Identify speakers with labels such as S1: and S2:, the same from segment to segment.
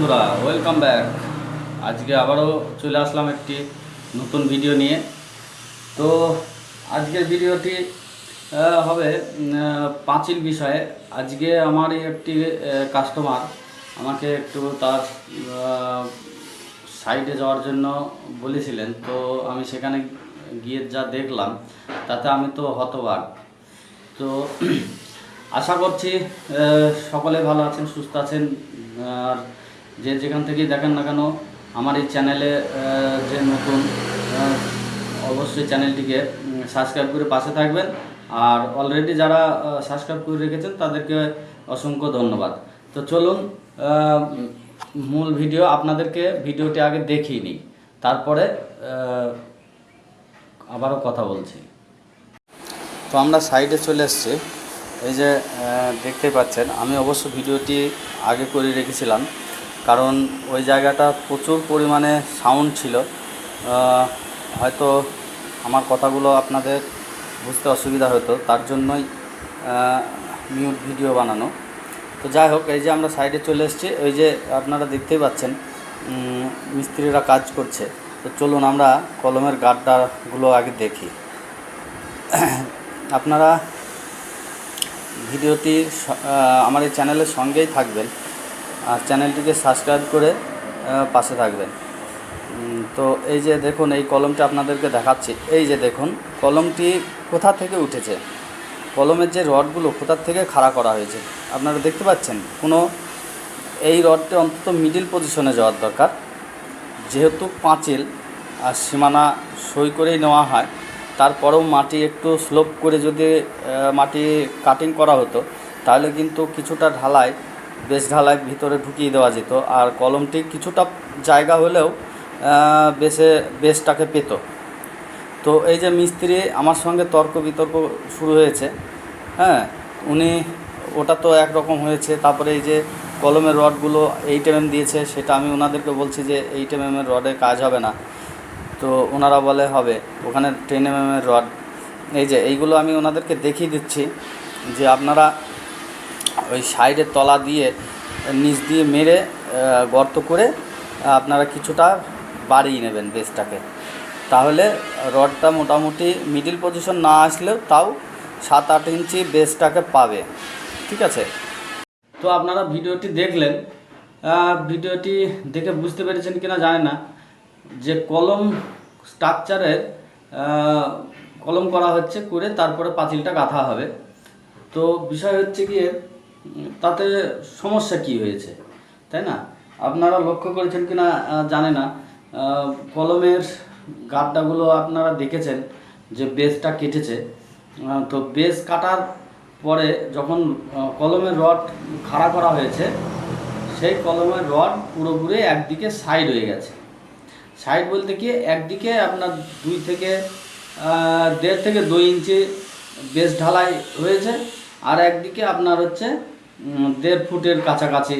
S1: বন্ধুরা, welcome back. আজকে আবারও চলে আসলাম একটি নতুন ভিডিও নিয়ে। তো আজকের ভিডিওটি হবে পাঁচিল বিষয়ে। আজকে আমার একটি কাস্টমার আমাকে একটু তার সাইডে যাওয়ার জন্য বলেছিলেন। তো আমি সেখানে গিয়ে যা দেখলাম তাতে আমি তো হতবাক। তো আশা করছি সকলে ভালো আছেন, সুস্থ আছেন। আর যে যেখান থেকেই দেখেন না কেন, আমার এই চ্যানেলে যে নতুন, অবশ্যই চ্যানেলটিকে সাবস্ক্রাইব করে পাশে থাকবেন। আর অলরেডি যারা সাবস্ক্রাইব করে রেখেছেন তাদেরকে অসংখ্য ধন্যবাদ। তো চলুন মূল ভিডিও, আপনাদেরকে ভিডিওটি আগে দেখিয়ে নিই, তারপরে আবারও কথা বলছি। তো আমরা সাইডে চলে এসেছি। এই যে দেখতে পাচ্ছেন, আমি অবশ্য ভিডিওটি আগে করে রেখেছিলাম, কারণ ওই জায়গাটা প্রচুর পরিমাণে সাউন্ড ছিল। হয়তো আমার কথাগুলো আপনাদের বুঝতে অসুবিধা হতো, তার জন্যই মিউট ভিডিও বানানো। তো যাই হোক, এই যে আমরা সাইডে চলে এসেছি। ওই যে আপনারা দেখতেই পাচ্ছেন মিস্ত্রিরা কাজ করছে। তো চলুন আমরা কলমের গাড্ডাগুলো আগে দেখি। আপনারা ভিডিওটি আমার এই চ্যানেলের সঙ্গেই থাকবেন আর চ্যানেলটিকে সাবস্ক্রাইব করে পাশে থাকবেন। তো এই যে দেখুন, এই কলমটি আপনাদেরকে দেখাচ্ছি। এই যে দেখুন কলমটি কোথা থেকে উঠেছে, কলমের যে রডগুলো কোথা থেকে খাড়া করা হয়েছে আপনারা দেখতে পাচ্ছেন। এই রডটি অন্তত মিডিল পজিশনে যাওয়ার দরকার, যেহেতু পাঁচিল আর সীমানা সই করেই নেওয়া হয়। তারপরেও মাটি একটু স্লোপ করে যদি মাটি কাটিং করা হতো, তাহলে কিন্তু কিছুটা ঢালাই, বেশ ঢালাই ভিতরে ঢুকিয়ে দেওয়া যেত, আর কলমটি কিছুটা জায়গা হলেও বেশটাকে পেত। তো এই যে মিস্ত্রি আমার সঙ্গে তর্ক বিতর্ক শুরু হয়েছে। হ্যাঁ, উনি ওটা তো একরকম হয়েছে, তারপরে এই যে কলমের রডগুলো 8 mm দিয়েছে, সেটা আমি ওনাদেরকে বলছি যে 8 mm রডে কাজ হবে না। তো ওনারা বলে হবে, ওখানে 10 mm রড। এই যে এইগুলো আমি ওনাদেরকে দেখিয়ে দিচ্ছি যে আপনারা ওই সাইডের তলা দিয়ে নিচ দিয়ে মেরে গর্ত করে আপনারা কিছুটা বাড়িয়ে নেবেন বেসটাকে, তাহলে রডটা মোটামুটি মিডিল পজিশন না আসলেও তাও 7-8 ইঞ্চি বেসটাকে পাবে। ঠিক আছে? তো আপনারা ভিডিওটি দেখলেন, ভিডিওটি দেখে বুঝতে পেরেছেন কিনা জানি না, যে কলম স্ট্রাকচারের কলম করা হচ্ছে, করে তারপরে পাঁচিলটা গাঁথা হবে। তো বিষয় হচ্ছে গিয়ে তাতে সমস্যা কি হয়েছে, তাই না? আপনারা লক্ষ্য করেছেন কিনা জানি না, কলমের গাড্ডাগুলো আপনারা দেখেছেন যে বেসটা কেটেছে। তো বেস কাটার পরে যখন কলমের রড খাড়া করা হয়েছে, সেই কলমের রড পুরোপুরি একদিকে সাইড হয়ে গেছে। সাইড বলতে কি, একদিকে আপনার 1.5 থেকে 2 ইঞ্চি বেস ঢালাই হয়েছে, আর একদিকে আপনার হচ্ছে 1.5 ফুটের কাছাকাছি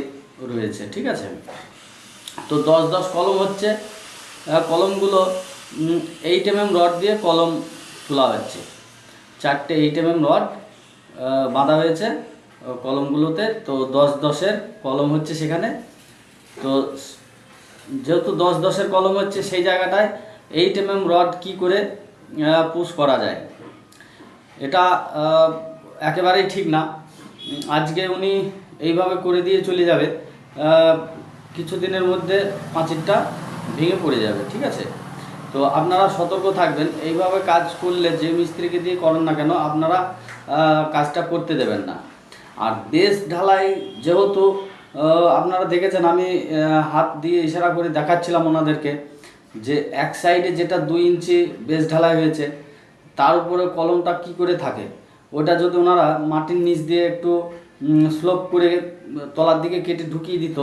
S1: রয়েছে। ঠিক আছে? তো 10-10 কলম হচ্ছে, কলমগুলো 8 mm রড দিয়ে কলম তোলা হচ্ছে। 4টে 8 mm রড বাঁধা হয়েছে কলমগুলোতে। তো 10-10-এর কলম হচ্ছে সেখানে। তো যেহেতু 10-10-এর কলম হচ্ছে, সেই জায়গাটায় 8 mm রড কি করে পুশ করা যায়, এটা একেবারেই ঠিক না। আজকে উনি এইভাবে করে দিয়ে চলে যাবে, কিছুদিনের মধ্যে পাঁচিলটা ভেঙে পড়ে যাবে। ঠিক আছে? তো আপনারা সতর্ক থাকবেন। এইভাবে কাজ করলে, যে মিস্ত্রিকে দিয়ে করেন না কেন, আপনারা কাজটা করতে দেবেন না। আর বেস ঢালাই যেহেতু আপনারা দেখেছেন, আমি হাত দিয়ে ইশারা করে দেখাচ্ছিলাম ওনাদেরকে যে এক সাইডে যেটা 2 ইঞ্চি বেস ঢালাই হয়েছে, তার উপরে কলমটা কি করে থাকে, ওটা যদি ওনারা মাটির নিচ দিয়ে একটু স্লোপ করে তলার দিকে কেটে ঢুকিয়ে দিত,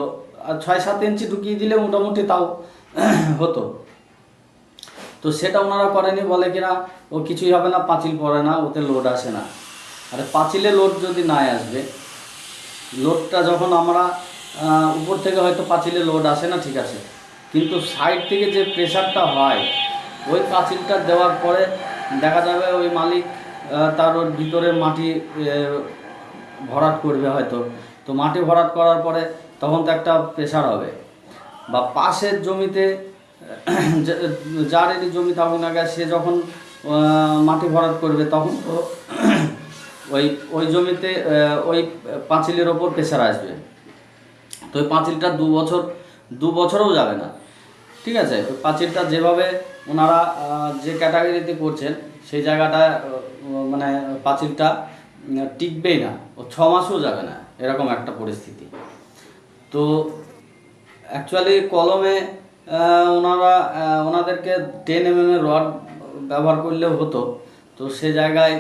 S1: আর 6-7 ইঞ্চি ঢুকিয়ে দিলে মোটামুটি তাও হতো। তো সেটা ওনারা করেনি, বলে কিনা ও কিছুই হবে না, পাঁচিল পড়ে না, ওতে লোড আসে না। আরে পাঁচিলে লোড যদি না আসবে, লোডটা যখন আমরা উপর থেকে হয়তো পাঁচিলে লোড আসে না, ঠিক আছে, কিন্তু সাইড থেকে যে প্রেশারটা হয়, ওই পাঁচিলটা দেওয়ার পরে দেখা যাবে ওই মালিক তার ওর ভিতরে মাটি ভরাট করবে হয়তো। তো মাটি ভরাট করার পরে তখন তো একটা প্রেশার হবে, বা পাশের জমিতে যারেরই জমি থাকুক না কেন, সে যখন মাটি ভরাট করবে তখন তো ওই জমিতে ওই পাঁচিলের ওপর প্রেশার আসবে। তো ওই পাঁচিলটা 2 বছরও যাবে না, ঠিক আছে। ওই পাঁচিলটা যেভাবে ওনারা যে ক্যাটাগরিতে করছেন সেই জায়গাটা মানে পাঁচিলটা টিকবেই না, ও 6 মাসও যাবে না, এরকম একটা পরিস্থিতি। তো অ্যাকচুয়ালি কলমে ওনাদেরকে 10 mm রড ব্যবহার করলেও হতো, তো সে জায়গায়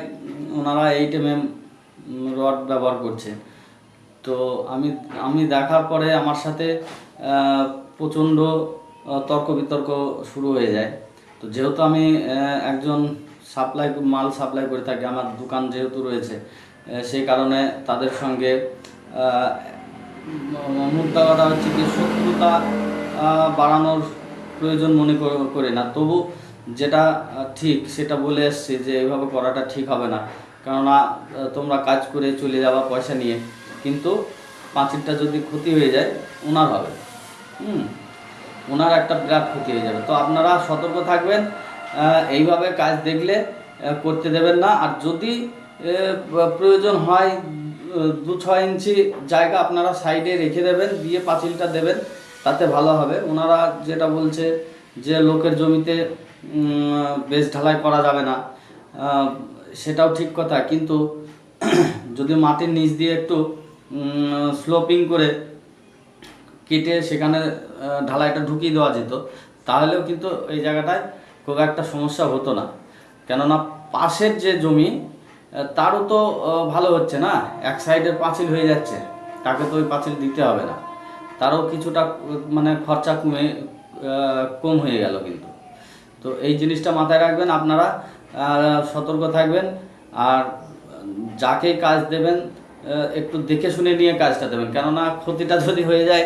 S1: ওনারা 8 mm রড ব্যবহার করছে। তো আমি দেখার পরে আমার সাথে প্রচণ্ড তর্ক বিতর্ক শুরু হয়ে যায়। তো যেহেতু আমি একজন মাল সাপ্লাই করে থাকি, আমার দোকান যেহেতু রয়েছে, সেই কারণে তাদের সঙ্গে মুদ্রা কথা হচ্ছে কি শত্রুতা বাড়ানোর প্রয়োজন মনে করি না। তবু যেটা ঠিক সেটা বলে এসছি যে এইভাবে করাটা ঠিক হবে না, কেননা তোমরা কাজ করে চলে যাওয়া পয়সা নিয়ে, কিন্তু পাঁচিলটা যদি ক্ষতি হয়ে যায় ওনার হবে, ওনার একটা বিরাট ক্ষতি হয়ে যাবে। তো আপনারা সতর্ক থাকবেন, এইভাবে কাজ দেখলে করতে দেবেন না। আর যদি প্রয়োজন হয় 2-6 ইঞ্চি জায়গা আপনারা সাইডে রেখে দেবেন, দিয়ে পাঁচিলটা দেবেন, তাতে ভালো হবে। ওনারা যেটা বলছে যে লোকের জমিতে বেশ ঢালাই করা যাবে না, সেটাও ঠিক কথা, কিন্তু যদি মাটির নিচ দিয়ে একটু স্লোপিং করে কেটে সেখানে ঢালাইটা ঢুকিয়ে দেওয়া যেত, তাহলেও কিন্তু এই জায়গাটায় খুব একটা সমস্যা হতো না। কেননা পাশের যে জমি তারও তো ভালো হচ্ছে না, এক সাইডের পাঁচিল হয়ে যাচ্ছে, তাকে তো ওই পাঁচিল দিতে হবে না, তারও কিছুটা মানে খরচা কম হয়ে গেল কিন্তু। তো এই জিনিসটা মাথায় রাখবেন, আপনারা সতর্ক থাকবেন। আর যাকে কাজ দেবেন একটু দেখে শুনে নিয়ে কাজটা দেবেন, কেননা ক্ষতিটা যদি হয়ে যায়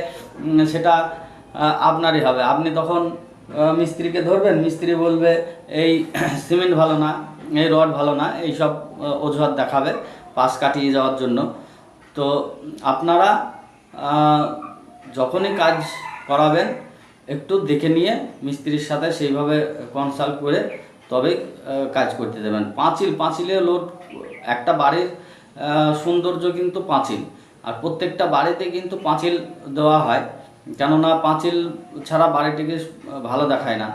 S1: সেটা আপনারই হবে। আপনি তখন মিস্ত্রিকে ধরবেন, মিস্ত্রি বলবে এই সিমেন্ট ভালো না, এই রড ভালো না, এই সব অজুহাত দেখাবে পাশ কাটিয়ে যাওয়ার জন্য। তো আপনারা যখনই কাজ করাবেন একটু দেখে নিয়ে মিস্ত্রির সাথে সেইভাবে কনসাল্ট করে তবেই কাজ করতে দেবেন। পাঁচিলে লোড, একটা বাড়ির সৌন্দর্য কিন্তু পাঁচিল, আর প্রত্যেকটা বাড়িতে কিন্তু পাঁচিল দেওয়া হয়, কেননা পাঁচিল ছাড়া বাড়িটিকে ভালো দেখায় না।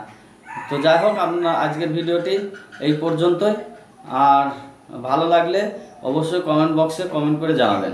S1: তো যাই হোক, আপনার আজকের ভিডিওটি এই পর্যন্তই। আর ভালো লাগলে অবশ্যই কমেন্ট বক্সে কমেন্ট করে জানাবেন।